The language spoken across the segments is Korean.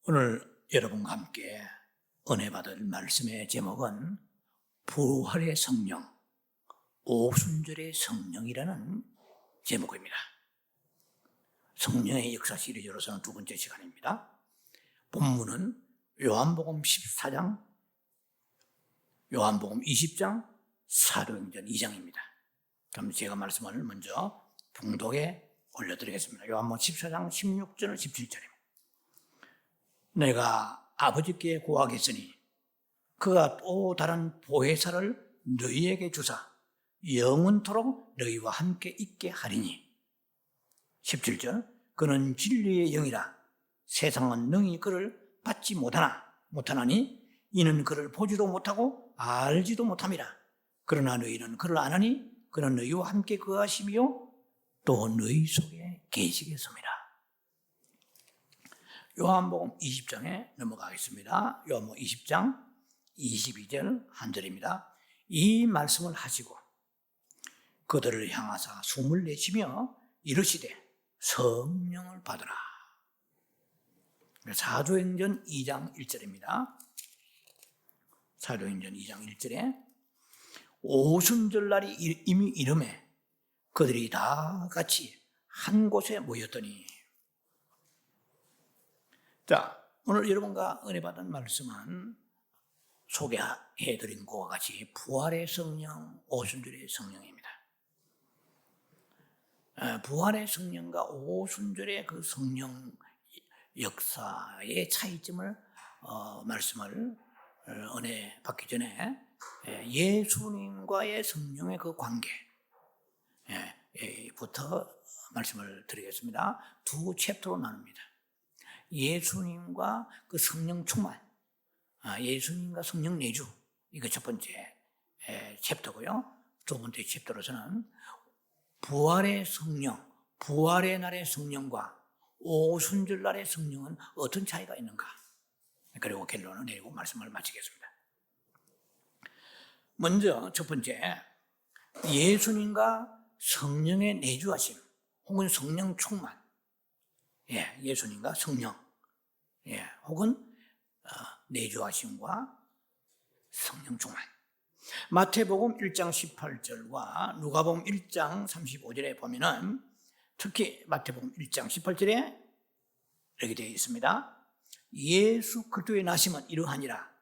오늘 여러분과 함께 은혜 받을 말씀의 제목은 부활의 성령, 오순절의 성령이라는 제목입니다. 성령의 역사 시리즈로서는 두 번째 시간입니다. 본문은 요한복음 14장, 요한복음 20장, 사도행전 2장입니다. 그럼 제가 말씀을 먼저 봉독에 올려드리겠습니다. 요한복음 14장 16절 17절입니다. 내가 아버지께 구하겠으니 그가 또 다른 보혜사를 너희에게 주사 영원토록 너희와 함께 있게 하리니. 17절 그는 진리의 영이라 세상은 능히 그를 받지 못하나니 이는 그를 보지도 못하고 알지도 못함이라. 그러나 너희는 그를 아나니 그는 너희와 함께 거하시며 또 너희 속에 계시겠습니다. 요한복음 20장에 넘어가겠습니다. 요한복음 20장 22절 한 절입니다. 이 말씀을 하시고 그들을 향하사 숨을 내쉬며 이르시되 성령을 받으라. 사도행전 2장 1절입니다. 사도행전 2장 1절에 오순절날이 이미 이름에 그들이 다 같이 한 곳에 모였더니. 자, 오늘 여러분과 은혜 받은 말씀은 소개해드린 것과 같이 부활의 성령, 오순절의 성령입니다. 부활의 성령과 오순절의 그 성령 역사의 차이점을 말씀을 은혜 받기 전에 예수님과의 성령의 그 관계부터 말씀을 드리겠습니다. 두 챕터로 나눕니다. 예수님과 그 성령 충만, 예수님과 성령 내주, 이거 첫 번째 챕터고요. 두 번째 챕터로서는 부활의 성령, 부활의 날의 성령과 오순절 날의 성령은 어떤 차이가 있는가, 그리고 결론을 내리고 말씀을 마치겠습니다. 먼저 첫 번째, 예수님과 성령의 내주하심 혹은 성령 충만. 예수님과 성령, 혹은 내주하심과 성령 충만. 마태복음 1장 18절과 누가복음 1장 35절에 보면은 특히 마태복음 1장 18절에 이렇게 되어 있습니다. 예수 그리스도의 나심은 이러하니라.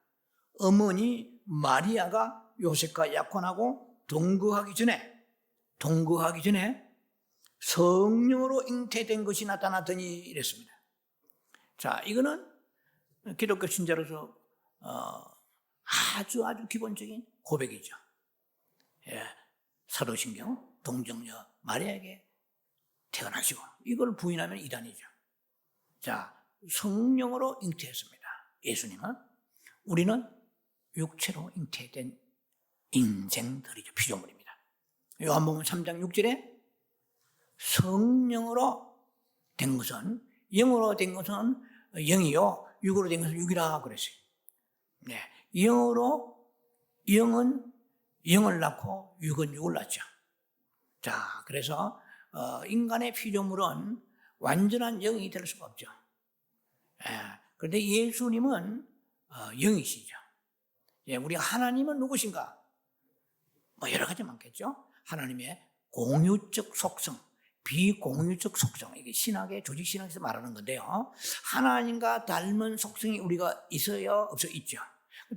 어머니 마리아가 요셉과 약혼하고 동거하기 전에 성령으로 잉태된 것이 나타났더니 이랬습니다. 자, 이거는 기독교 신자로서 아주 기본적인 고백이죠. 사도신경 동정녀 마리아에게 태어나시고, 이걸 부인하면 이단이죠. 자, 성령으로 잉태했습니다. 예수님은. 우리는 육체로 잉태된 인생들이죠. 피조물입니다. 요한복음 3장 6절에 성령으로 된 것은, 영으로 된 것은 영이요, 육으로 된 것은 육이라 그랬어요. 영은 영을 낳고 육은 육을 낳죠. 자, 그래서 인간의 피조물은 완전한 영이 될 수가 없죠. 그런데 예수님은 영이시죠. 우리 하나님은 누구신가? 여러 가지 많겠죠. 하나님의 공유적 속성, 비공유적 속성, 이게 신학의 조직신학에서 말하는 건데요. 하나님과 닮은 속성이 우리가 있어요, 없어요? 있죠.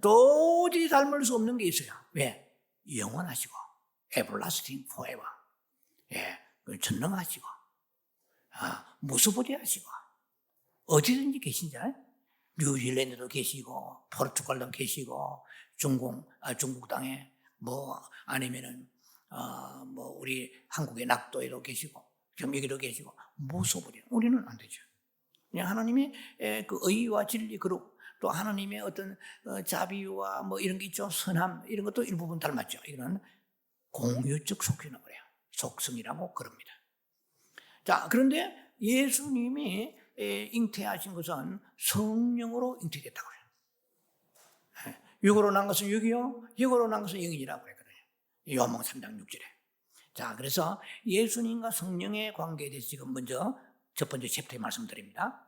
도저히 닮을 수 없는 게 있어요. 왜? 영원하시고 everlasting forever, 전능하시고 무소부재하시고 어디든지 계신잖아요. 뉴질랜드도 계시고 포르투갈도 계시고 중국 땅에 아니면은 우리 한국의 낙도에도 계시고 지금 여기도 계시고 무소부재. 우리는 안 되죠. 그냥 하나님의 그 의와 진리, 그리고 또 하나님의 어떤 자비와 이런 게 있죠. 선함, 이런 것도 일부분 닮았죠. 이거는 공유적 속성이라고 그래요. 속성이라고 그럽니다. 자, 그런데 예수님이 잉태하신 것은 성령으로 잉태됐다고 그래요. 육으로 난 것은 육이요, 영으로 난 것은 영이라고 그랬거든요. 요한복음 3장 6절에. 자, 그래서 예수님과 성령의 관계에 대해서 지금 먼저 첫 번째 챕터에 말씀드립니다.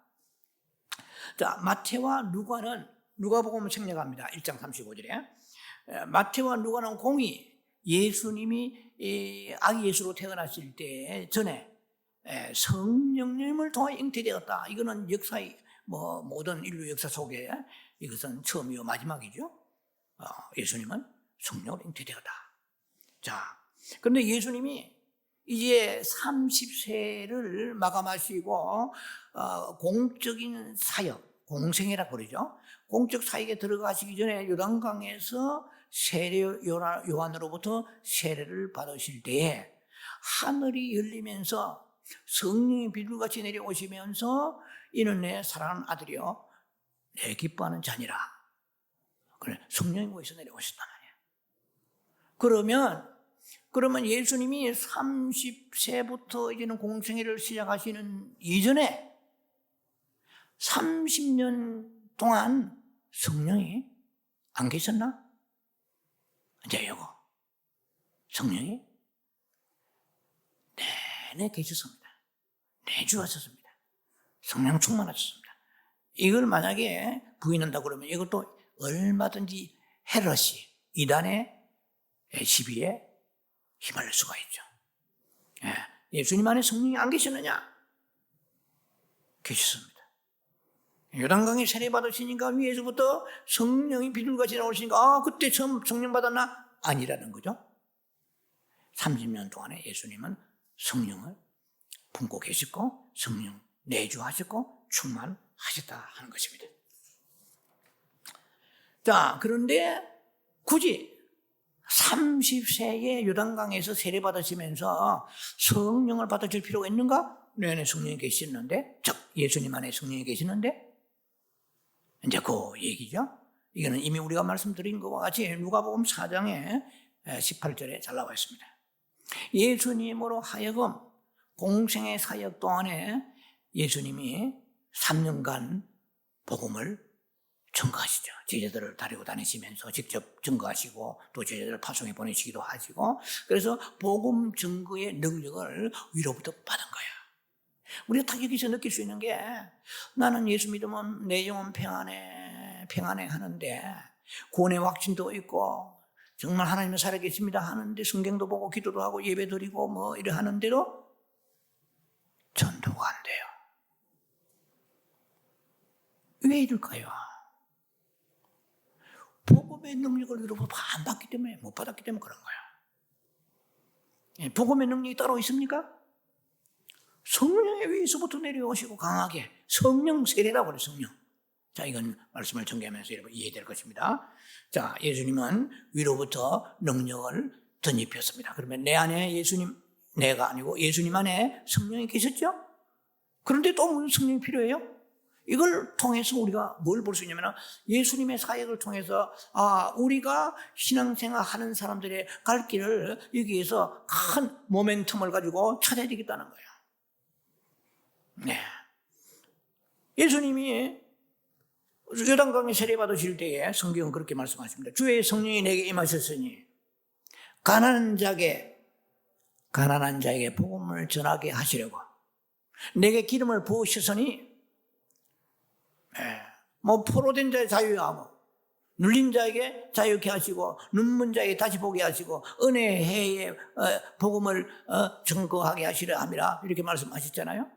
자, 마태와 누가는, 누가복음 생략합니다. 1장 35절에. 마태와 누가는 공이 예수님이 아기 예수로 태어나실 때 전에 성령님을 통해 잉태되었다. 이거는 역사의 모든 인류 역사 속에 이것은 처음이요 마지막이죠. 예수님은 성령으로 잉태되었다. 자, 그런데 예수님이 이제 30세를 마감하시고 공적인 사역, 공생애라고 그러죠. 공적 사역에 들어가시기 전에 요단강에서 세례 요한으로부터 세례를 받으실 때에 하늘이 열리면서 성령이 비둘같이 내려오시면서 이는 내 사랑하는 아들이요 내 기뻐하는 자니라. 그래, 성령이 거기서 내려오셨단 말이에요. 그러면 예수님이 30세부터 이제는 공생애를 시작하시는 이전에 30년 동안 성령이 안 계셨나? 이제 요거 성령이 내내 계셨습니다. 내주 하셨습니다. 성령 충만하셨습니다. 이걸 만약에 부인한다고 그러면 이것도 얼마든지 헤롯이 이단의 시비에 휘말릴 수가 있죠. 예수님 안에 성령이 안 계셨느냐? 계셨습니다. 요단강에 세례 받으시니까 위에서부터 성령이 비둘같이 나오시니까 그때 처음 성령 받았나? 아니라는 거죠. 30년 동안에 예수님은 성령을 품고 계셨고 성령 내주하셨고 충만하셨다 하는 것입니다. 자, 그런데 굳이 30세에 요단강에서 세례 받으시면서 성령을 받으실 필요가 있는가? 내 안에 성령이 계시는데, 즉 예수님 안에 성령이 계시는데 이제 그 얘기죠. 이거는 이미 우리가 말씀드린 것과 같이 누가복음 4장에 18절에 잘 나와 있습니다. 예수님으로 하여금 공생의 사역 동안에 예수님이 3년간 복음을 증거하시죠. 제자들을 데리고 다니시면서 직접 증거하시고 또 제자들을 파송해 보내시기도 하시고, 그래서 복음 증거의 능력을 위로부터 받은 거예요. 우리가 다 여기서 느낄 수 있는 게, 나는 예수 믿으면 내 영혼 평안해 하는데, 구원의 확신도 있고 정말 하나님은 살아계십니다 하는데, 성경도 보고 기도도 하고 예배 드리고 이래 하는데도 전도가 안 돼요. 왜 이럴까요? 복음의 능력을 위로부터 안 받기 때문에, 못 받았기 때문에 그런 거예요. 복음의 능력이 따로 있습니까? 성령의 위에서부터 내려오시고 강하게 성령 세례라고 그래요. 성령. 자, 이건 말씀을 전개하면서 여러분 이해될 것입니다. 자, 예수님은 위로부터 능력을 덧입혔습니다. 그러면 내 안에 예수님, 내가 아니고 예수님 안에 성령이 계셨죠? 그런데 또 무슨 성령이 필요해요? 이걸 통해서 우리가 뭘 볼 수 있냐면, 예수님의 사역을 통해서 우리가 신앙생활 하는 사람들의 갈 길을 여기에서 큰 모멘텀을 가지고 찾아야 되겠다는 거예요. 네. 예수님이 요단강에 세례 받으실 때에 성경은 그렇게 말씀하십니다. 주의 성령이 내게 임하셨으니 가난한 자에게 복음을 전하게 하시려고 내게 기름을 부으셨으니, 포로된 자의 자유에 하고 눌린 자에게 자유케 하시고 눈먼 자에게 다시 보게 하시고 은혜의 복음을 증거하게 하시려 함이라, 이렇게 말씀하셨잖아요.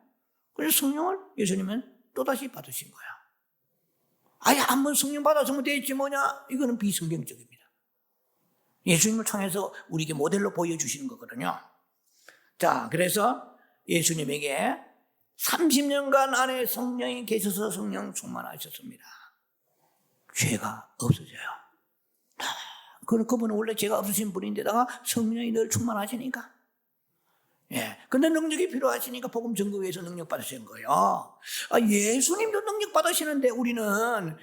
그래서 성령을 예수님은 또다시 받으신 거야. 아예 한번 성령 받았으면 되지 뭐냐? 이거는 비성경적입니다. 예수님을 통해서 우리에게 모델로 보여주시는 거거든요. 자, 그래서 예수님에게 30년간 안에 성령이 계셔서 성령 충만하셨습니다. 죄가 없어져요. 그분은 원래 죄가 없으신 분인데다가 성령이 늘 충만하시니까. 근데 능력이 필요하시니까 복음 전거 위해서 능력 받으시는 거예요. 예수님도 능력 받으시는데 우리는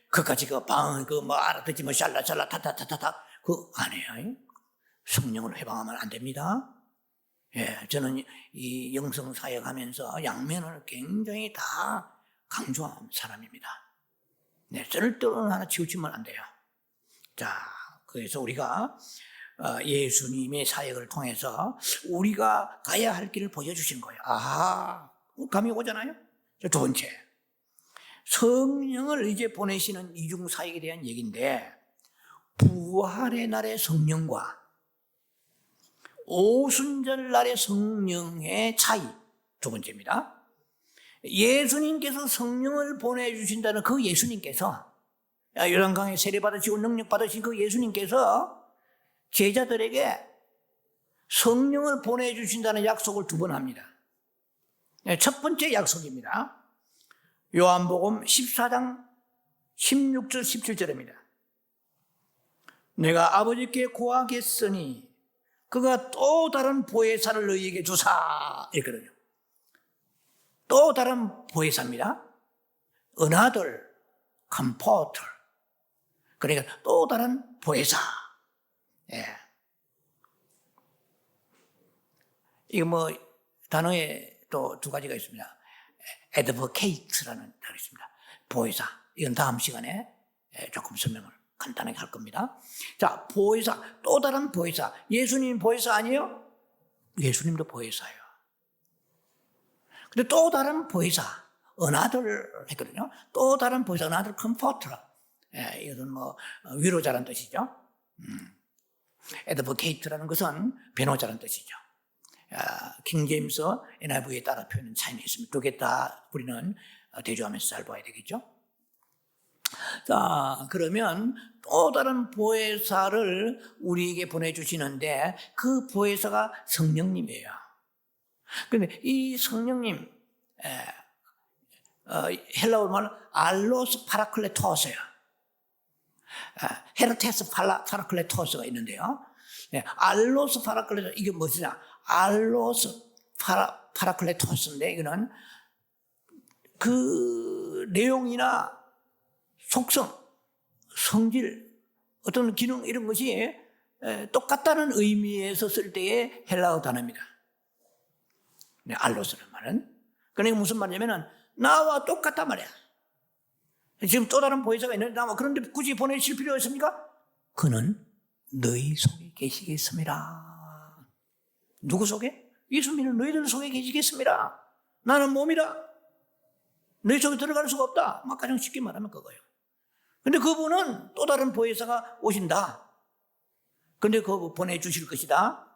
그까지 알아듣지 샬라샬라 타타타타타 안 해요. 성령을 회방하면 안 됩니다. 저는 이 영성 사역하면서 양면을 굉장히 다 강조한 사람입니다. 절대로 하나 치우치면 안 돼요. 자, 그래서 우리가 예수님의 사역을 통해서 우리가 가야 할 길을 보여주신 거예요. 감이 오잖아요. 두 번째, 성령을 이제 보내시는 이중사역에 대한 얘기인데, 부활의 날의 성령과 오순절 날의 성령의 차이, 두 번째입니다. 예수님께서 성령을 보내주신다는 그 예수님께서, 요단강에 세례받으시고 능력 받으신 그 예수님께서 제자들에게 성령을 보내주신다는 약속을 두 번 합니다. 첫 번째 약속입니다. 요한복음 14장 16절 17절입니다. 내가 아버지께 구하겠으니 그가 또 다른 보혜사를 너희에게 주사, 이랬거든요. 또 다른 보혜사입니다. Another comforter. 그러니까 또 다른 보혜사. 예. 이거 뭐 단어에 또 두 가지가 있습니다. advocate라는 단어가 있습니다. 보혜사. 이건 다음 시간에 조금 설명을 간단하게 할 겁니다. 자, 보혜사, 또 다른 보혜사. 예수님 보혜사 아니에요? 예수님도 보혜사예요. 근데 또 다른 보혜사, another 했거든요. 또 다른 보혜사, another comforter. 이것은 뭐 위로자라는 뜻이죠. advocate라는 것은 변호자라는 뜻이죠. 킹 제임스 NIV에 따라 표현은 차이가 있습니다. 두 개 다 우리는 대조하면서 잘 봐야 되겠죠. 자, 그러면 또 다른 보혜사를 우리에게 보내주시는데 그 보혜사가 성령님이에요. 그런데 이 성령님, 헬라어 말로 알로스 파라클레토스예요. 헤르테스 파라클레토스가 있는데요. 알로스 파라클레토스, 이게 무엇이냐? 알로스 파라클레토스인데 이거는 그 내용이나 속성, 성질, 어떤 기능 이런 것이 똑같다는 의미에서 쓸 때의 헬라어 단어입니다. 알로스는 말은. 그러니까 무슨 말이냐면 나와 똑같단 말이야. 지금 또 다른 보혜사가 있는데 나와 그런데 굳이 보내실 필요 있습니까? 그는 너희 속에 계시겠습니다. 누구 속에? 예수 믿는 너희들 속에 계시겠습니다. 나는 몸이라 너희 속에 들어갈 수가 없다. 막 가장 쉽게 말하면 그거예요. 근데 그분은 또 다른 보혜사가 오신다. 근데 그거 보내주실 것이다.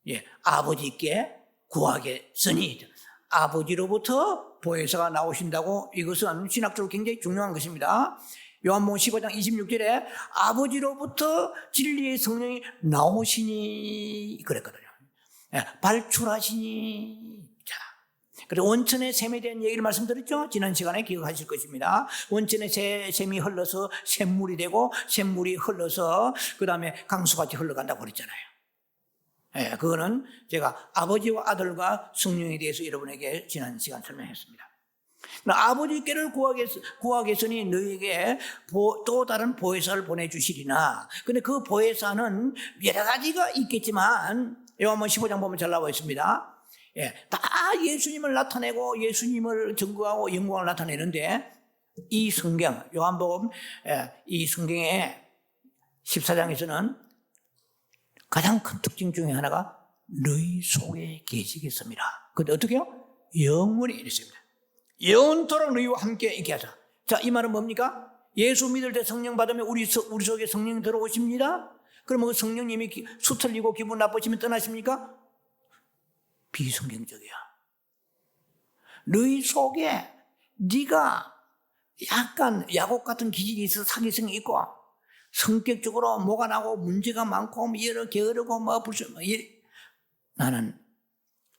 예, 아버지께 구하겠으니 아버지로부터 보혜사가 나오신다고, 이것은 신학적으로 굉장히 중요한 것입니다. 요한복음 15장 26절에 아버지로부터 진리의 성령이 나오시니 그랬거든요. 예, 발출하시니. 자, 그리고 원천의 샘에 대한 얘기를 말씀드렸죠. 지난 시간에 기억하실 것입니다. 원천의 샘이 흘러서 샘물이 되고 샘물이 흘러서 그 다음에 강수같이 흘러간다고 그랬잖아요. 예, 그거는 제가 아버지와 아들과 성령에 대해서 여러분에게 지난 시간 설명했습니다. 아버지께를 구하겠으니 너희에게 또 다른 보혜사를 보내주시리나. 근데 그 보혜사는 여러 가지가 있겠지만 요한복음 15장 보면 잘 나와 있습니다. 예, 다 예수님을 나타내고 예수님을 증거하고 영광을 나타내는데 이 성경, 요한복음 이 성경의 14장에서는 가장 큰 특징 중에 하나가 너희 속에 계시겠습니다. 근데 어떻게 해요? 영원히 이랬습니다. 영원토록 너희와 함께 있게 하자. 자, 이 말은 뭡니까? 예수 믿을 때 성령 받으면 우리 속에 성령이 들어오십니다. 그러면 그 성령님이 수틀리고 기분 나쁘시면 떠나십니까? 비성경적이야. 너희 속에 네가 약간 야곱 같은 기질이 있어 사기성이 있고 성격적으로 뭐가 나고 문제가 많고 여러 게으르고 나는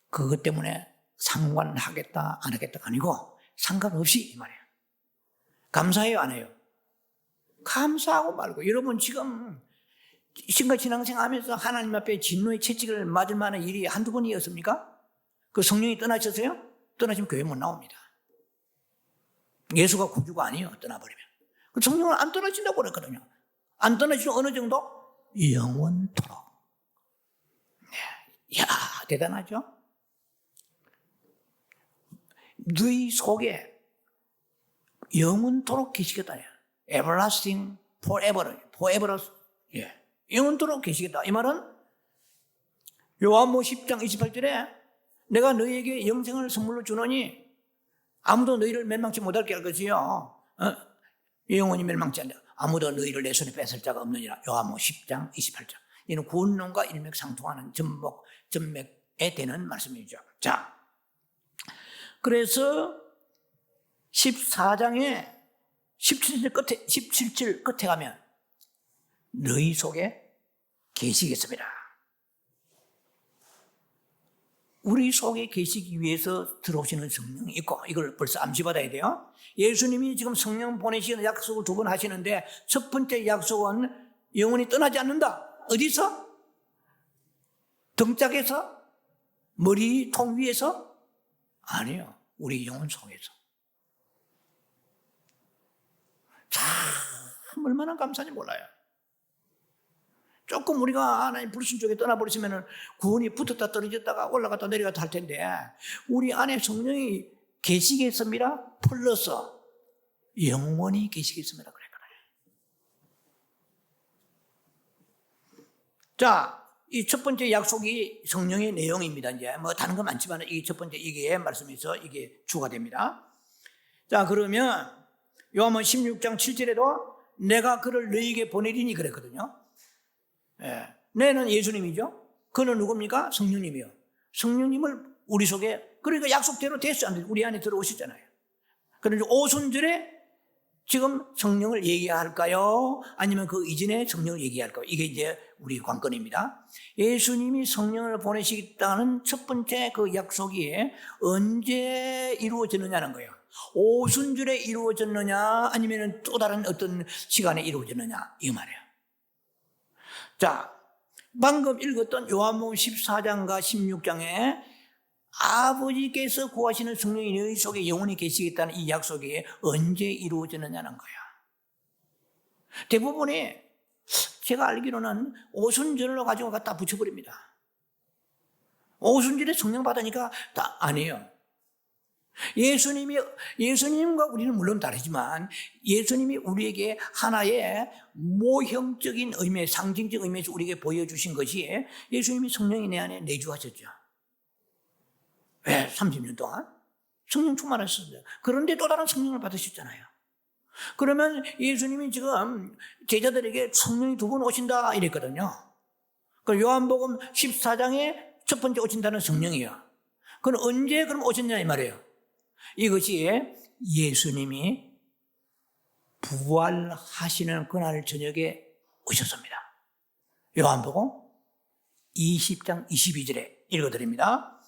그것 때문에 상관하겠다 안 하겠다가 아니고 상관없이 이 말이에요. 감사해요 안 해요? 감사하고 말고. 여러분 지금 신과신앙생 하면서 하나님 앞에 진노의 채찍을 맞을 만한 일이 한두 번이었습니까? 그 성령이 떠나셨어요? 떠나시면 교회 못 나옵니다. 예수가 구주가 아니에요. 떠나버리면. 그 성령은 안 떠나신다고 그랬거든요. 안 떠나시면 어느 정도? 영원토록. 이야, 대단하죠? 너희 속에 영원토록 계시겠다. everlasting, forever. 예. 영원토록 계시겠다. 이 말은 요한복음 10장 28절에 내가 너희에게 영생을 선물로 주노니 아무도 너희를 멸망치 못하게 할 것이요. 영원히 멸망치 않는다. 아무도 너희를 내 손에 뺏을 자가 없느니라. 요한복음 10장 28절. 이는 구원론과 일맥상통하는 전맥에 되는 말씀이죠. 자, 그래서 14장에 17절 끝에 가면 너희 속에 계시겠습니다. 우리 속에 계시기 위해서 들어오시는 성령이 있고, 이걸 벌써 암시받아야 돼요. 예수님이 지금 성령 보내시는 약속을 2번 하시는데, 첫 번째 약속은 영원히 떠나지 않는다. 어디서? 등짝에서? 머리통 위에서? 아니요, 우리 영혼 속에서. 참 얼마나 감사한지 몰라요. 조금 우리가 하나님 불순종에 떠나버리시면 구원이 붙었다 떨어졌다가 올라갔다 내려갔다 할 텐데, 우리 안에 성령이 계시겠습니다. 플러스 영원히 계시겠습니다. 그랬거든요. 자, 이 첫 번째 약속이 성령의 내용입니다. 이제 뭐 다른 건 많지만 이 첫 번째 이게 말씀에서 이게 주가 됩니다. 자, 그러면 요한복음 16장 7절에도 내가 그를 너희에게 보내리니 그랬거든요. 예. 내는 예수님이죠. 그는 누굽니까? 성령님이요. 성령님을 우리 속에, 그러니까 약속대로 됐어요. 우리 안에 들어오셨잖아요. 그런데 오순절에 지금 성령을 얘기할까요? 아니면 그 이전에 성령을 얘기할까요? 이게 이제 우리 관건입니다. 예수님이 성령을 보내시겠다는 첫 번째 그 약속이 언제 이루어졌느냐는 거예요. 오순절에 이루어졌느냐, 아니면 또 다른 어떤 시간에 이루어졌느냐, 이 말이에요. 자, 방금 읽었던 요한복음 14장과 16장에 아버지께서 구하시는 성령이 너희 속에 영원히 계시겠다는 이 약속이 언제 이루어졌느냐는 거야. 대부분이 제가 알기로는 오순절로 가지고 갖다 붙여버립니다. 오순절에 성령 받으니까 다 아니에요. 예수님과 우리는 물론 다르지만 예수님이 우리에게 하나의 모형적인 의미, 상징적 의미에서 우리에게 보여주신 것이 예수님이 성령이 내 안에 내주하셨죠. 왜? 30년 동안 성령 충만하셨어요. 그런데 또 다른 성령을 받으셨잖아요. 그러면 예수님이 지금 제자들에게 성령이 2번 오신다 이랬거든요. 그 요한복음 14장에 첫 번째 오신다는 성령이에요. 그럼 언제 그럼 오셨냐 이 말이에요. 이것이 예수님이 부활하시는 그날 저녁에 오셨습니다. 요한복음 20장 22절에 읽어드립니다.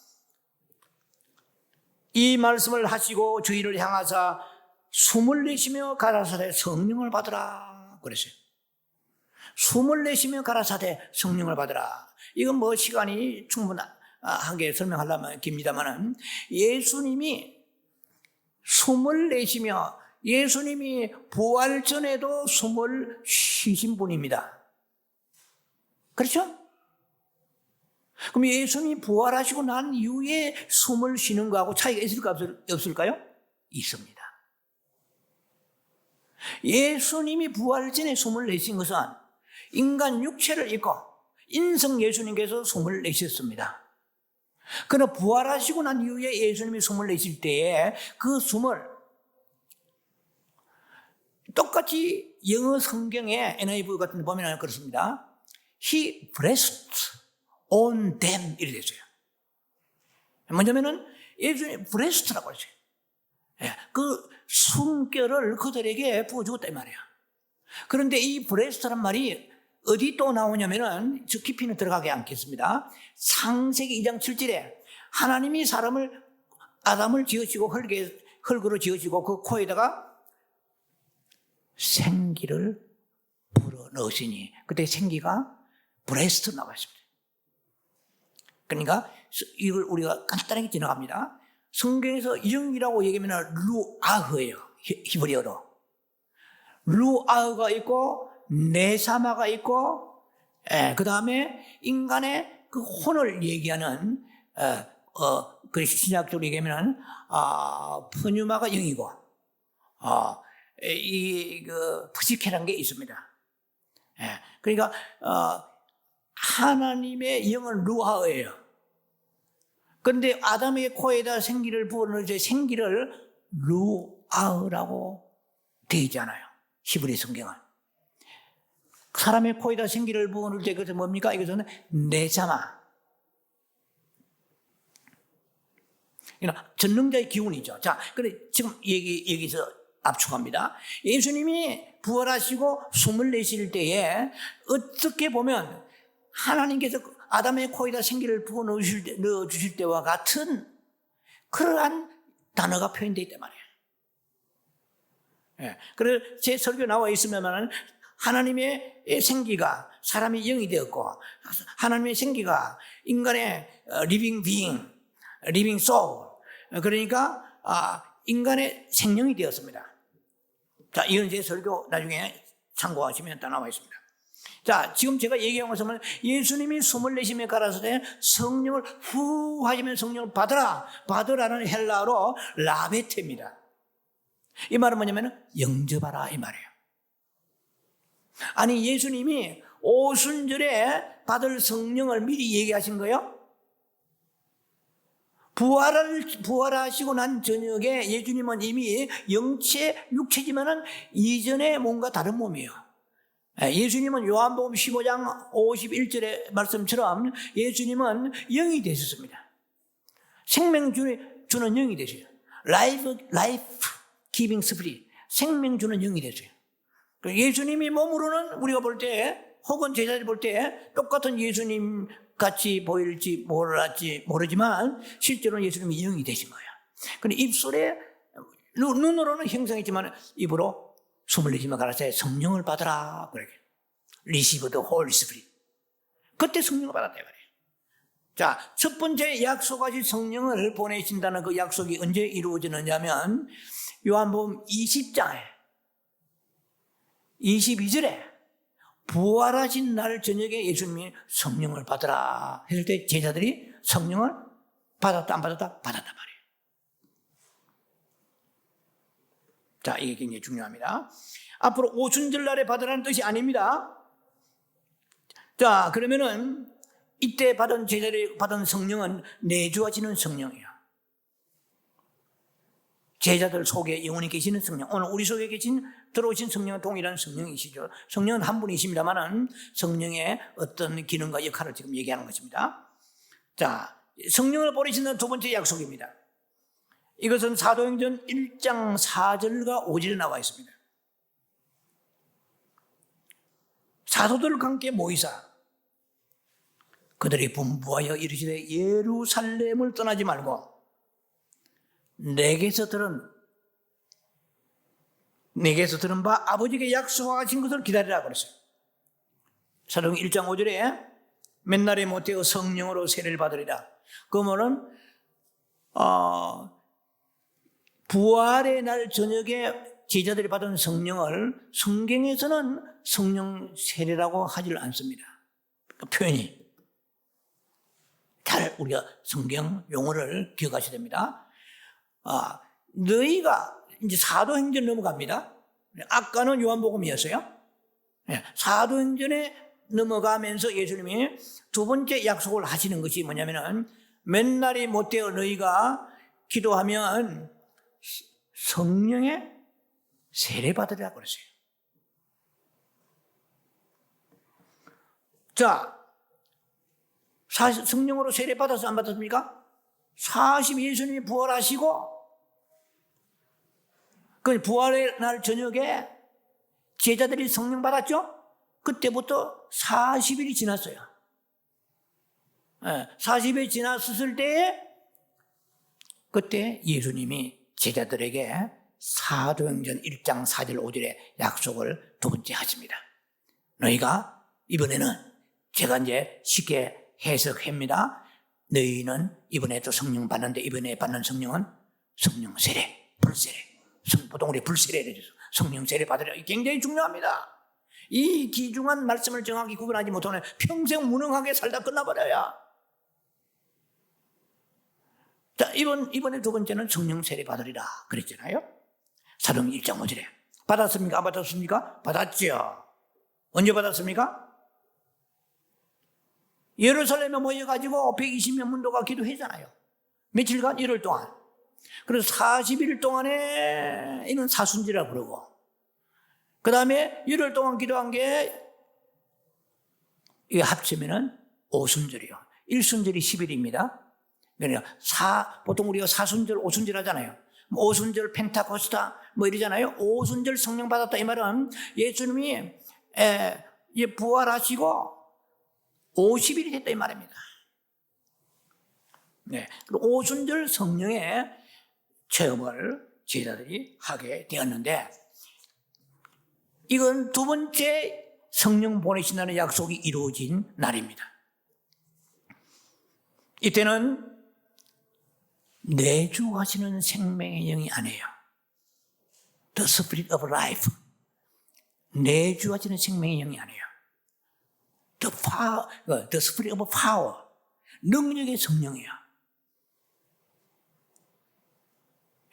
이 말씀을 하시고 저희를 향하사 숨을 내쉬며 가라사대 성령을 받으라 그랬어요. 숨을 내쉬며 가라사대 성령을 받으라. 이건 뭐 시간이 충분하게 설명하려면 깁니다만은 예수님이 숨을 내쉬며, 예수님이 부활 전에도 숨을 쉬신 분입니다. 그렇죠? 그럼 예수님이 부활하시고 난 이후에 숨을 쉬는 거하고 차이가 있을까 없을까요? 있습니다. 예수님이 부활 전에 숨을 내신 것은 인간 육체를 입고 인성 예수님께서 숨을 내셨습니다. 그러나 부활하시고 난 이후에 예수님이 숨을 내실 때에 그 숨을 똑같이 영어 성경에 NIV 같은 데 보면 그렇습니다. He breathed on them 이렇게 됐어요. 뭐냐면은 예수님이 breath라고 했어요. 그 숨결을 그들에게 부어주었다 이 말이에요. 그런데 이 breath란 말이 어디 또 나오냐면은 저 깊이는 들어가지 않겠습니다. 창세기 2장 7절에 하나님이 아담을 지으시고 흙으로 지으시고 그 코에다가 생기를 불어 넣으시니 그때 생기가 브레스트 나왔습니다. 그러니까 이걸 우리가 간단하게 지나갑니다. 성경에서 영이라고 얘기하면 루아흐예요. 히브리어로. 루아흐가 있고 네사마가 있고, 그 다음에 인간의 그 혼을 얘기하는, 그 신약적으로 얘기하면, 푸뉴마가 영이고, 푸시케라는 게 있습니다. 그러니까, 하나님의 영은 루하예요. 그런데 아담의 코에다 생기를 부어넣을 때 생기를 루아흐라고 되어 있잖아요. 히브리 성경은. 사람의 코에다 생기를 부어넣을 때 그것은 뭡니까? 이것은 네자마. 그러니까 전능자의 기운이죠. 자, 그래 지금 여기서 압축합니다. 예수님이 부활하시고 숨을 내쉴 때에 어떻게 보면 하나님께서 아담의 코에다 생기를 부어 넣어주실 때와 같은 그러한 단어가 표현되어 있단 말이에요. 예. 그래서 제 설교 나와 있으면 하나님의 생기가 사람이 영이 되었고, 하나님의 생기가 인간의 리빙 비잉, 리빙 소울, 그러니까 인간의 생명이 되었습니다. 자, 이건 제 설교 나중에 참고하시면 다 나와 있습니다. 자, 지금 제가 얘기한 것은 예수님이 숨을 내쉬며 가라사대 성령을 후 하시면 성령을 받으라는 헬라어로 라베테입니다. 이 말은 뭐냐면 영접하라 이 말이에요. 아니 예수님이 오순절에 받을 성령을 미리 얘기하신 거예요? 부활하시고 난 저녁에 예수님은 이미 영체, 육체지만은 이전에 뭔가 다른 몸이에요. 예수님은 요한복음 15장 51절의 말씀처럼 예수님은 영이 되셨습니다. 생명 주는 영이 되세요. 라이프 기빙 스피릿, 생명 주는 영이 되세요. 예수님이 몸으로는 우리가 볼 때 혹은 제자들이 볼 때 똑같은 예수님 같이 보일지 모르지만 실제로는 예수님이 영이 되신 거예요. 근데 입술에 눈으로는 형성했지만 입으로 숨을 내쉬며 가라사대 성령을 받으라 그렇게 Receive the Holy Spirit. 그때 성령을 받았다 말이에요. 자, 첫 번째 약속하신 성령을 보내신다는 그 약속이 언제 이루어지느냐면 요한복음 20장에 22절에 부활하신 날 저녁에 예수님이 성령을 받으라 했을 때 제자들이 성령을 받았다 안 받았다? 받았단 말이에요. 자, 이게 굉장히 중요합니다. 앞으로 오순절 날에 받으라는 뜻이 아닙니다. 자, 그러면은 이때 제자들이 받은 성령은 내주하시는 성령이에요. 제자들 속에 영원히 계시는 성령, 오늘 우리 속에 들어오신 성령은 동일한 성령이시죠. 성령은 한 분이십니다만은 성령의 어떤 기능과 역할을 지금 얘기하는 것입니다. 자, 성령을 보내신다는 두 번째 약속입니다. 이것은 사도행전 1장 4절과 5절에 나와 있습니다. 사도들과 함께 모이사 그들이 분부하여 이르시되 예루살렘을 떠나지 말고 내게서 들은 바 아버지께 약속하신 것을 기다리라 그랬어요. 사도행전 1장 5절에 맨날에 못되어 성령으로 세례를 받으리라. 그러면은 부활의 날 저녁에 제자들이 받은 성령을 성경에서는 성령 세례라고 하질 않습니다. 그 표현이 잘 우리가 성경 용어를 기억하셔야 됩니다. 너희가 이제 사도행전 넘어갑니다. 아까는 요한복음이었어요. 사도행전에 넘어가면서 예수님이 두 번째 약속을 하시는 것이 뭐냐면은 맨날이 못되어 너희가 기도하면 성령의 세례 받으리라고 그랬어요. 자, 성령으로 세례 받아서 안 받았습니까? 40 예수님이 부활하시고 그 부활의 날 저녁에 제자들이 성령 받았죠? 그때부터 40일이 지났어요. 40일이 지났을 때에 그때 예수님이 제자들에게 사도행전 1장 4절 5절의 약속을 두 번째 하십니다. 너희가 이번에는 제가 이제 쉽게 해석합니다. 너희는 이번에 또 성령 받는데 이번에 받는 성령은 성령 세례, 불세례. 보통 우리 불세례를 해줘서 성령 세례 받으려. 굉장히 중요합니다. 이 귀중한 말씀을 정확히 구분하지 못하면 평생 무능하게 살다 끝나버려요. 자, 이번에 두 번째는 성령 세례 받으리라 그랬잖아요. 사도행전 1장 5절에 받았습니까? 안 받았습니까? 받았죠. 언제 받았습니까? 예루살렘에 모여가지고 120명 문도가 기도했잖아요. 며칠간 1월 동안. 그래서 40일 동안에 이는 사순절이라고 그러고, 그 다음에 열흘 동안 기도한 게 이게 합치면은 오순절이요. 1순절이 10일입니다. 그러니까 보통 우리가 사순절, 오순절 하잖아요. 오순절 펜타코스타 뭐 이러잖아요. 오순절 성령 받았다 이 말은 예수님이 부활하시고 50일이 됐다 이 말입니다. 네, 오순절 성령의 체험을 제자들이 하게 되었는데, 이건 두 번째 성령 보내신다는 약속이 이루어진 날입니다. 이때는 내주하시는 생명의 영이 아니에요. The Spirit of Life. 내주하시는 생명의 영이 아니에요. The Spirit of Power. 능력의 성령이에요.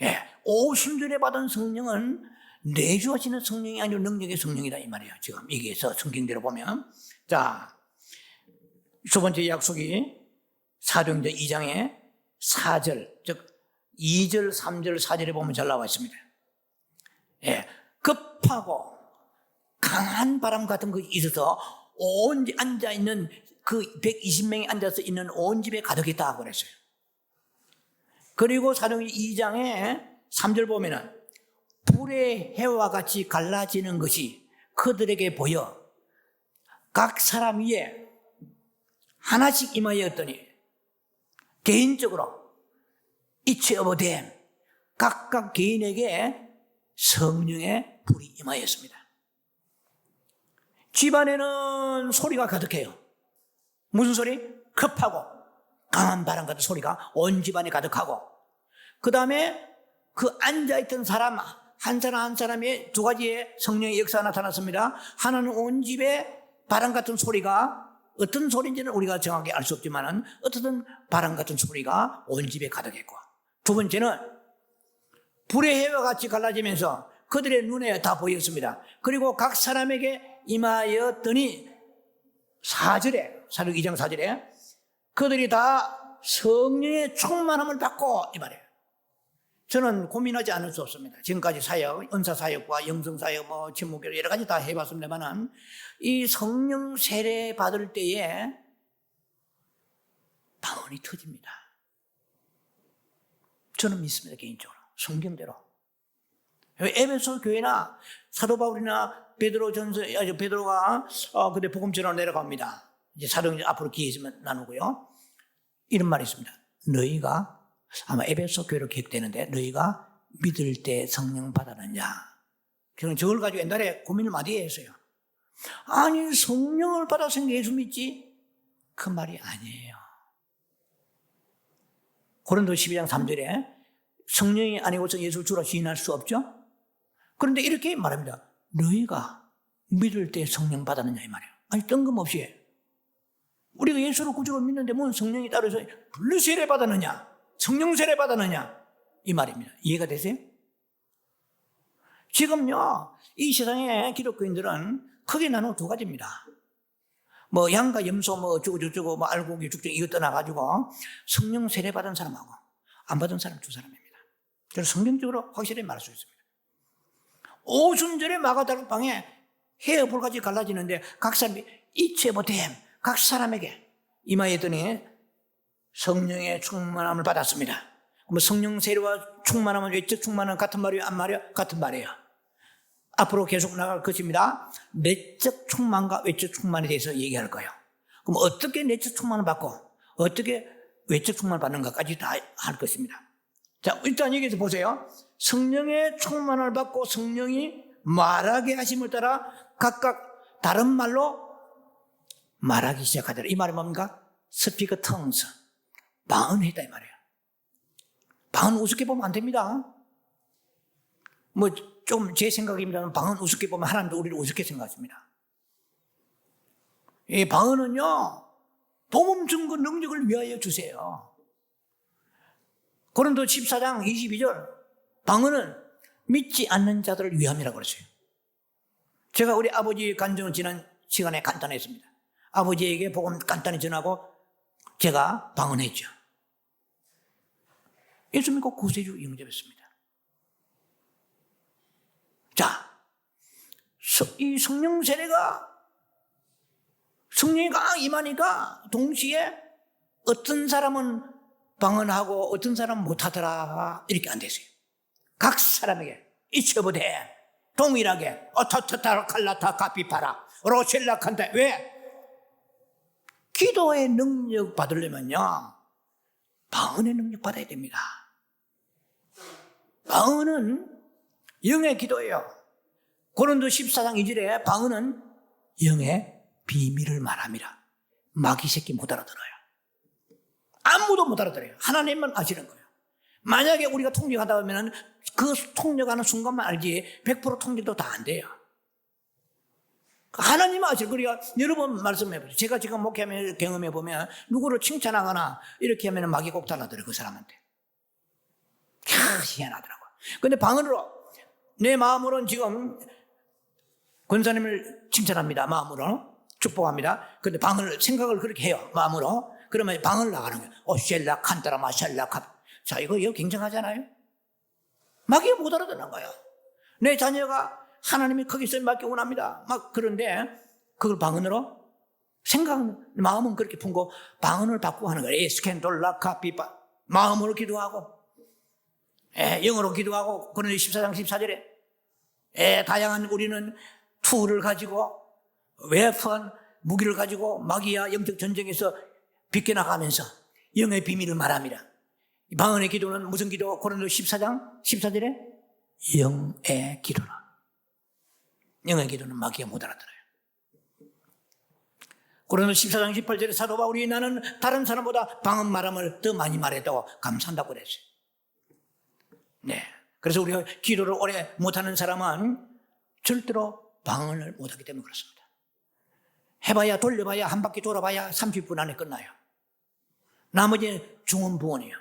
예, 오순절에 받은 성령은 내주하시는 성령이 아니고 능력의 성령이다 이 말이에요. 지금 여기에서 성경대로 보면, 자, 두 번째 약속이 사도행전 2장의 4절, 즉 2절, 3절, 4절에 보면 잘 나와 있습니다. 예, 급하고 강한 바람 같은 것이 있어서 온 앉아있는 그 120명이 앉아서 있는 온 집에 가득했다 하고 그랬어요. 그리고 사도행전 2장의 3절 보면은 불의 해와 같이 갈라지는 것이 그들에게 보여 각 사람 위에 하나씩 임하였더니 개인적으로 each of them 각각 개인에게 성령의 불이 임하였습니다. 집안에는 소리가 가득해요. 무슨 소리? 급하고 강한 바람 같은 소리가 온 집안에 가득하고, 그 다음에 그 앉아있던 사람 한 사람 한 사람의 두 가지의 성령의 역사가 나타났습니다. 하나는 온 집에 바람 같은 소리가, 어떤 소리인지는 우리가 정확히 알 수 없지만 어떤 바람 같은 소리가 온 집에 가득했고, 두 번째는 불의 해와 같이 갈라지면서 그들의 눈에 다 보였습니다. 그리고 각 사람에게 임하였더니 4절에, 사도행전 2장 4절에 그들이 다 성령의 충만함을 받고 이 말이에요. 저는 고민하지 않을 수 없습니다. 지금까지 사역, 은사 사역과 영성 사역, 침묵교육 여러 가지 다 해봤습니다만, 이 성령 세례 받을 때에 방언이 터집니다. 저는 믿습니다, 개인적으로. 성경대로. 에베소 교회나 사도 바울이나 베드로가 그때 복음 전하러 내려갑니다. 이제 사도행전 앞으로 기회 있으면 나누고요. 이런 말이 있습니다. 너희가 아마 에베소 교회로 기획되는데, 너희가 믿을 때 성령 받았느냐? 저는 저걸 가지고 옛날에 고민을 많이 했어요. 아니, 성령을 받아서 예수 믿지? 그 말이 아니에요. 고린도 12장 3절에 성령이 아니고서 예수를 주라 시인할 수 없죠? 그런데 이렇게 말합니다. 너희가 믿을 때 성령 받았느냐 이 말이에요. 아니, 뜬금없이 우리가 예수를 구주로 믿는데 뭔 성령이 따라서 분류 세례 받았느냐, 성령 세례 받았느냐 이 말입니다. 이해가 되세요? 지금요, 이 세상의 기독교인들은 크게 나누어 두 가지입니다. 양과 염소 어쩌고 알고기 죽전 이거 떠나가지고 성령 세례 받은 사람하고 안 받은 사람 두 사람입니다. 그래서 성경적으로 확실히 말할 수 있습니다. 오순절에 마가다락방에 해와 불같이 갈라지는데 각 사람이 each of them, 각 사람에게 임하였더니 성령의 충만함을 받았습니다. 성령 세례와 충만함은 외적 충만함은 같은 말이에요? 안 말이에요? 같은 말이에요. 앞으로 계속 나갈 것입니다. 내적 충만과 외적 충만에 대해서 얘기할 거예요. 그럼 어떻게 내적 충만을 받고 어떻게 외적 충만을 받는가까지 다 할 것입니다. 자, 일단 여기서 보세요. 성령의 충만을 받고 성령이 말하게 하심을 따라 각각 다른 말로 말하기 시작하더라. 이 말이 뭡니까? Speak tongues. 방언했다 이 말이에요. 방언 우습게 보면 안 됩니다. 좀 제 생각입니다만 방언 우습게 보면 하나님도 우리를 우습게 생각합니다. 이 방언은요, 복음 증거 능력을 위하여 주세요. 고린도 14장 22절 방언은 믿지 않는 자들을 위함이라고 그랬어요. 제가 우리 아버지 간증을 지난 시간에 간단했습니다. 아버지에게 복음 간단히 전하고 제가 방언했죠. 예수 믿고 구세주 영접했습니다. 자, 이 성령 세례가 성령이 막 임하니까 동시에 어떤 사람은 방언하고 어떤 사람은 못하더라 이렇게 안 됐어요. 각 사람에게 이처부대 동일하게 어터터타 칼라타 카피파라 로실라 칸타. 왜? 기도의 능력 받으려면요 방언의 능력 받아야 됩니다. 방언은 영의 기도예요. 고린도 14장 2절에 방언은 영의 비밀을 말합니다. 마귀 새끼 못 알아들어요. 아무도 못 알아들어요. 하나님만 아시는 거예요. 만약에 우리가 통역하다 보면 그 통역하는 순간만 알지 100% 통역도 다 안 돼요. 하나님은 아시는 거예요. 그러니까 여러분 말씀해보세요. 제가 지금 목회하면 경험해보면 누구를 칭찬하거나 이렇게 하면 마귀 꼭 달라들어요. 그 사람한테. 희한하더라고요. 근데 방언으로 내 마음으로는 지금 권사님을 칭찬합니다. 마음으로 축복합니다. 근데 방언을 생각을 그렇게 해요. 마음으로. 그러면 방언을 나가는 거예요. 셀라 칸타라 마샬라 캅. 자, 이거 굉장하잖아요. 마귀가 못 알아듣는 거예요. 내 자녀가 하나님이 거기서 맡기 원합니다. 막 그런데 그걸 방언으로 마음은 그렇게 품고 방언을 바꾸고 하는 거예요. 스캔돌라 카피바. 마음으로 기도하고 영어로 기도하고. 그런데 14장 14절에 다양한 우리는 툴을 가지고 웨폰 무기를 가지고 마귀와 영적 전쟁에서 비껴나가면서 영의 비밀을 말합니다. 방언의 기도는 무슨 기도? 고린도 14장 14절에 영의 기도라. 영의 기도는 마귀가 못 알아들어요. 고린도 14장 18절에 사도 바울이 나는 다른 사람보다 방언 말함을 더 많이 말했다고 감사한다고 그랬어요. 네. 그래서 우리가 기도를 오래 못하는 사람은 절대로 방언을 못하기 때문에 그렇습니다. 해봐야 돌려봐야 한 바퀴 돌아봐야 30분 안에 끝나요. 나머지는 중언부언이에요.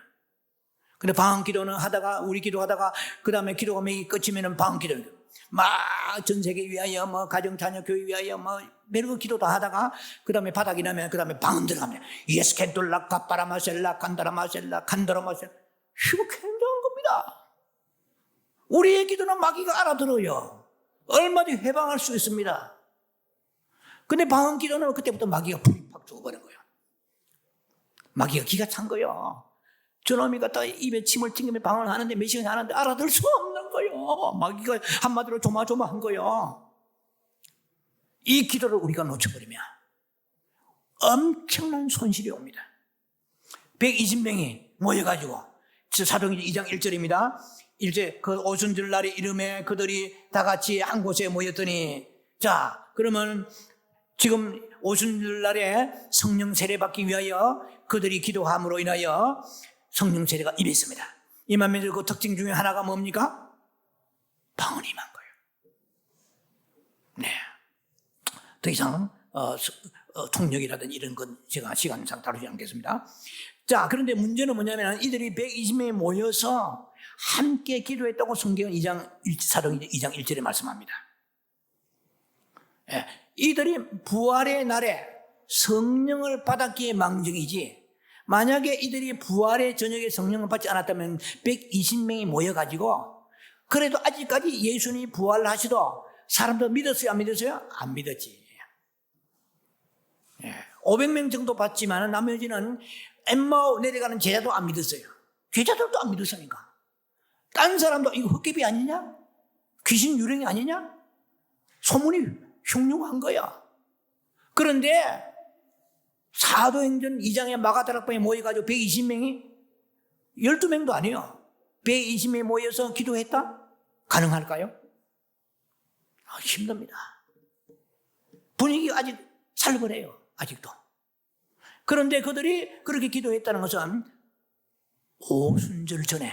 근데 방언 기도는 하다가 우리 기도하다가 그 다음에 기도가 매기 끝이면 방언 기도는 막 전 세계 위하여 뭐 가정 자녀 교회 위하여 뭐 별거 기도 다 하다가 그 다음에 바닥이 나면 그 다음에 방언 들어가면 예스 캔돌라 카파라마셀라 칸다라마셀라 칸다라마셀라. 이거 굉장한 겁니다. 우리의 기도는 마귀가 알아들어요. 얼마든지 해방할 수 있습니다. 근데 방언 기도는 그때부터 마귀가 불이 팍 죽어버린 거예요. 마귀가 기가 찬 거예요. 저놈이 갖다 입에 침을 튕기며 방언을 하는데 몇 시간 하는데 알아들 수 없는 거예요. 마귀가 한마디로 조마조마한 거예요. 이 기도를 우리가 놓쳐버리면 엄청난 손실이 옵니다. 120명이 모여가지고 사도행전 2장 1절입니다. 일제 그 오순절날의 이름에 그들이 다 같이 한 곳에 모였더니 자 그러면 지금 오순절날에 성령 세례받기 위하여 그들이 기도함으로 인하여 성령 세례가 임했습니다. 임하면서 그 특징 중에 하나가 뭡니까? 방언이 임한 거예요. 네. 더 이상 통역이라든지 이런 건 제가 시간상 다루지 않겠습니다. 자, 그런데 문제는 뭐냐면 이들이 120명이 모여서 함께 기도했다고 성경은 사도행전 2장 1절에 말씀합니다. 예, 이들이 부활의 날에 성령을 받았기에 망정이지 만약에 이들이 부활의 저녁에 성령을 받지 않았다면 120명이 모여가지고 그래도 아직까지 예수님이 부활하시도 사람들 믿었어요? 안 믿었어요? 안 믿었지. 500명 정도 받지만 나머지는 엠마오 내려가는 제자도 안 믿었어요. 제자들도 안 믿었으니까. 딴 사람도 이거 헛개비 아니냐? 귀신 유령이 아니냐? 소문이 흉흉한 거야. 그런데 사도행전 2장의 마가다락방에 모여가지고 120명이 12명도 아니에요. 120명이 모여서 기도했다? 가능할까요? 힘듭니다. 분위기가 아직 살벌해요. 아직도. 그런데 그들이 그렇게 기도했다는 것은 오순절 전에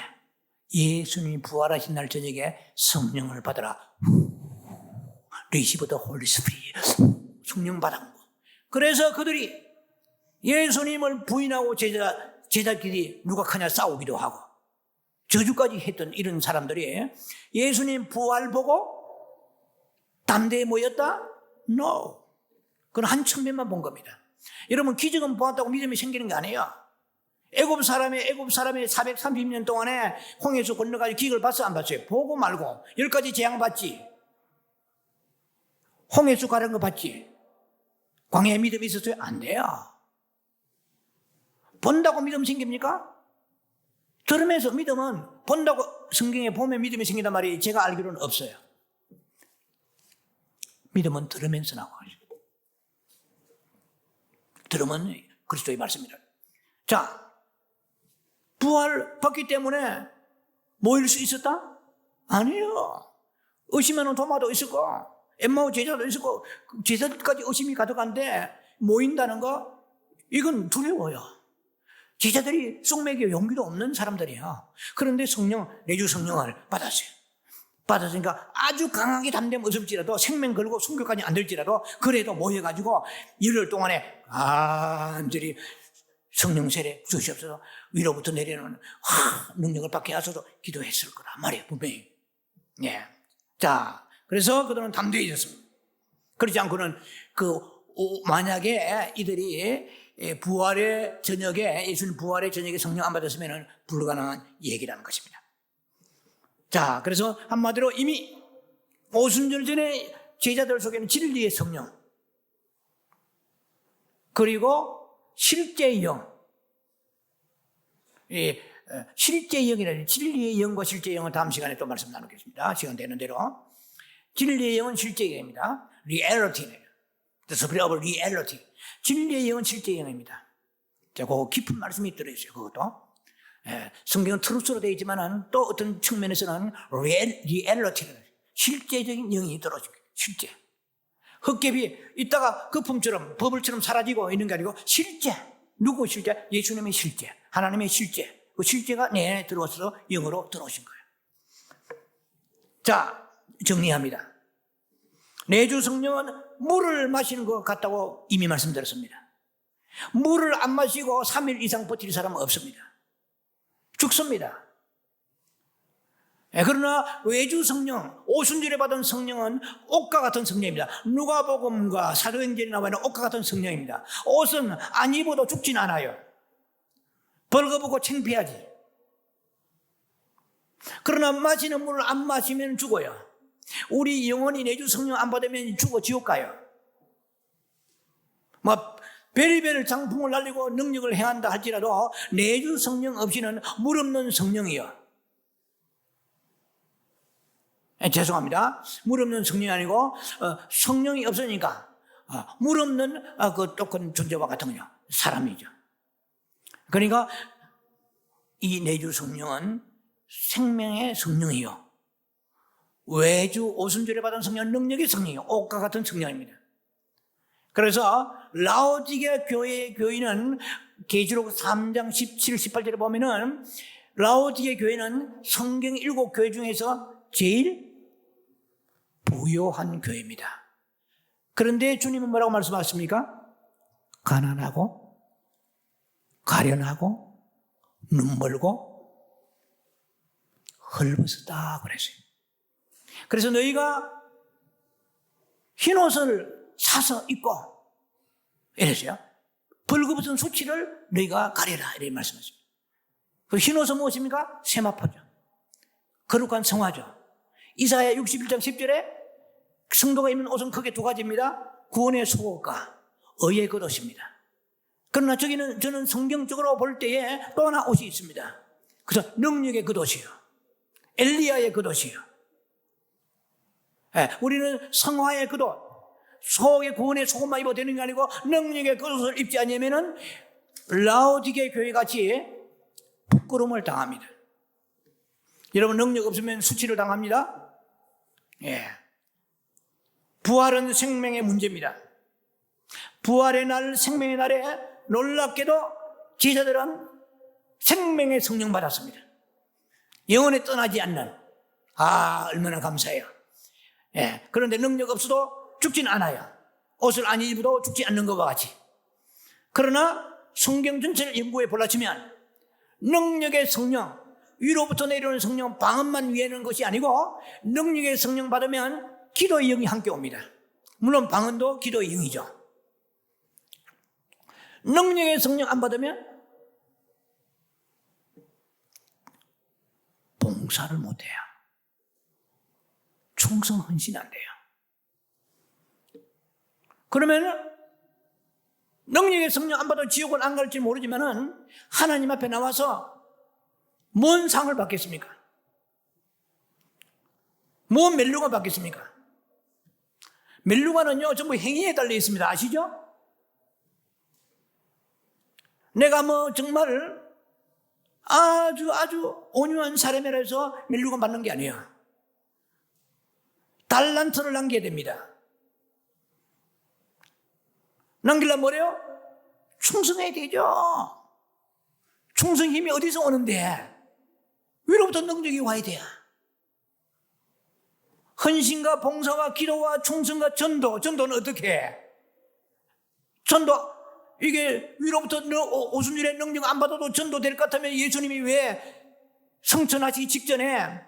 예수님이 부활하신 날 저녁에 성령을 받아라. Receive the Holy Spirit. 성령 받은 거. 그래서 그들이 예수님을 부인하고 제자끼리 누가 크냐 싸우기도 하고 저주까지 했던 이런 사람들이 예수님 부활 보고 담대히 모였다? No. 그건 한 측면만 본 겁니다. 여러분 기적은 보았다고 믿음이 생기는 게 아니에요. 애굽 사람이 430년 동안에 홍해수 건너가지고 기적을 봤어, 안 봤어요? 보고 말고 10가지 재앙 봤지. 홍해수 가는 거 봤지. 광야에 믿음이 있었어요? 안 돼요. 본다고 믿음 생깁니까? 들으면서 믿음은, 본다고 성경에 보면 믿음이 생긴단 말이 제가 알기로는 없어요. 믿음은 들으면서 나와요. 들으면 그리스도의 말씀이라. 자, 부활 받기 때문에 모일 수 있었다? 아니요. 의심하는 도마도 있었고, 엠마오 제자도 있었고, 제자들까지 의심이 가득한데 모인다는 거, 이건 두려워요. 제자들이 쑥맥에 용기도 없는 사람들이에요. 그런데 내주 성령을 받았어요. 받았으니까 아주 강하게 담대면 없을지라도, 생명 걸고 순교까지 안 될지라도, 그래도 모여가지고 열흘 동안에 간절히 성령 세례 주시옵소서, 위로부터 내려오는 능력을 받게 하소서 기도했을 거란 말이에요, 분명히. 예. 자, 그래서 그들은 담대해졌습니다. 그렇지 않고는 만약에 이들이 부활의 저녁에, 예수님 부활의 저녁에 성령 안 받았으면 불가능한 얘기라는 것입니다. 자, 그래서 한마디로 이미 오순절 전에 제자들 속에는 진리의 성령, 그리고 실제의 영, 실제의 영이라는, 진리의 영과 실제의 영은 다음 시간에 또 말씀 나누겠습니다. 시간 되는 대로. 진리의 영은 실제의 영입니다. 리얼리티네요. The spirit of reality. 진리의 영은 실제의 영입니다. 자, 그 깊은 말씀이 들어있어요. 그것도. 성경은 트루스로 되어 있지만 또 어떤 측면에서는 리얼리티는 실제적인 영이 들어오죠. 실제. 흙개비 있다가 거품처럼 버블처럼 사라지고 있는 게 아니고 실제. 누구 실제? 예수님의 실제, 하나님의 실제. 그 실제가 내 안에 들어와서 영으로 들어오신 거예요. 자, 정리합니다. 내주 성령은 물을 마시는 것 같다고 이미 말씀드렸습니다. 물을 안 마시고 3일 이상 버틸 사람은 없습니다. 죽습니다. 그러나 외주 성령, 오순절에 받은 성령은 옷과 같은 성령입니다. 누가복음과 사도행전에 나와 있는 옷과 같은 성령입니다. 옷은 안 입어도 죽진 않아요. 벌거벗고 창피하지. 그러나 마시는 물을 안 마시면 죽어요. 우리 영혼이 내주 성령 안 받으면 죽어 지옥 가요. 별의별 장풍을 날리고 능력을 행한다 할지라도 내주 성령 없이는 물 없는 성령이요. 죄송합니다. 물 없는 성령이 아니고 성령이 없으니까 물 없는 그 똑같은 존재와 같은 거요. 사람이죠. 그러니까 이 내주 성령은 생명의 성령이요. 외주 오순절에 받은 성령, 능력의 성령이요. 옷과 같은 성령입니다. 그래서 라오디게 교회의 교인은 계시록 3장 17, 18절에 보면은 라오디게 교회는 성경 7교회 중에서 제일 부요한 교회입니다. 그런데 주님은 뭐라고 말씀하십니까? 가난하고 가련하고 눈멀고 헐벗었다 그랬어요. 그래서 너희가 흰옷을 사서 입고 이랬어요. 벌거벗은 수치를 너희가 가려라 이렇게 말씀하십니다. 그 흰옷은 무엇입니까? 세마포죠. 거룩한 성화죠. 이사야 61장 10절에 성도가 입는 옷은 크게 두 가지입니다. 구원의 속옷과 의의 겉옷입니다. 그러나 저는 성경적으로 볼 때에 또 하나 옷이 있습니다. 그래서 능력의 겉옷이요, 엘리야의 겉옷이요. 우리는 성화의 겉옷, 속의 구원의 속옷만 입어도 되는 게 아니고 능력의 겉옷을 입지 않으면 라오디게 교회같이 부끄러움을 당합니다. 여러분, 능력 없으면 수치를 당합니다. 부활은 생명의 문제입니다. 부활의 날, 생명의 날에 놀랍게도 제자들은 생명의 성령 받았습니다. 영원히 떠나지 않는. 얼마나 감사해요. 그런데 능력 없어도 죽진 않아요. 옷을 안 입어도 죽지 않는 것과 같이. 그러나 성경 전체를 연구해 볼라치면 능력의 성령, 위로부터 내려오는 성령, 방언만 위에는 것이 아니고 능력의 성령 받으면 기도의 영이 함께 옵니다. 물론 방언도 기도의 영이죠. 능력의 성령 안 받으면 봉사를 못해요. 충성 헌신 안 돼요. 그러면 능력의 성령 안 받아 지옥을 안 갈지 모르지만은 하나님 앞에 나와서 뭔 상을 받겠습니까? 뭔 멜루가 받겠습니까? 멜루가는요 전부 행위에 달려 있습니다. 아시죠? 내가 정말 아주 온유한 사람이라 해서 멜루가 받는 게 아니에요. 달란트를 남겨야 됩니다. 남기려면 뭐래요? 충성해야 되죠. 충성 힘이 어디서 오는데? 위로부터 능력이 와야 돼요. 헌신과 봉사와 기도와 충성과 전도는 어떻게 해? 전도 이게 위로부터 오순절의 능력 안 받아도 전도될 것 같으면 예수님이 왜 성천하시기 직전에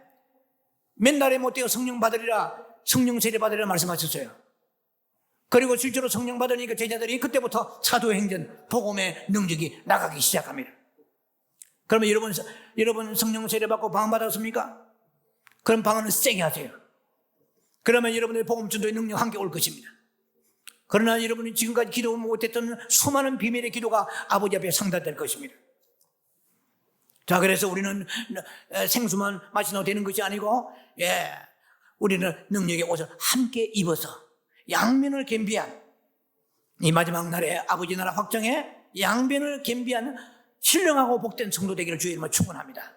맨날에 못되어 성령 받으리라, 성령 세례 받으리라 말씀하셨어요. 그리고 실제로 성령 받으니까 제자들이 그때부터 사도행전 복음의 능력이 나가기 시작합니다. 그러면 여러분 성령 세례 받고 방언 받았습니까? 그럼 방언은 세게 하세요. 그러면 여러분의 복음 전도의 능력 함께 올 것입니다. 그러나 여러분이 지금까지 기도 못했던 수많은 비밀의 기도가 아버지 앞에 상달될 것입니다. 자, 그래서 우리는 생수만 마시면 되는 것이 아니고, 우리는 능력의 옷을 함께 입어서 양면을 겸비한 이 마지막 날에 아버지 나라 확정에 양면을 겸비한 신령하고 복된 성도 되기를 주의 이름으로 축원합니다.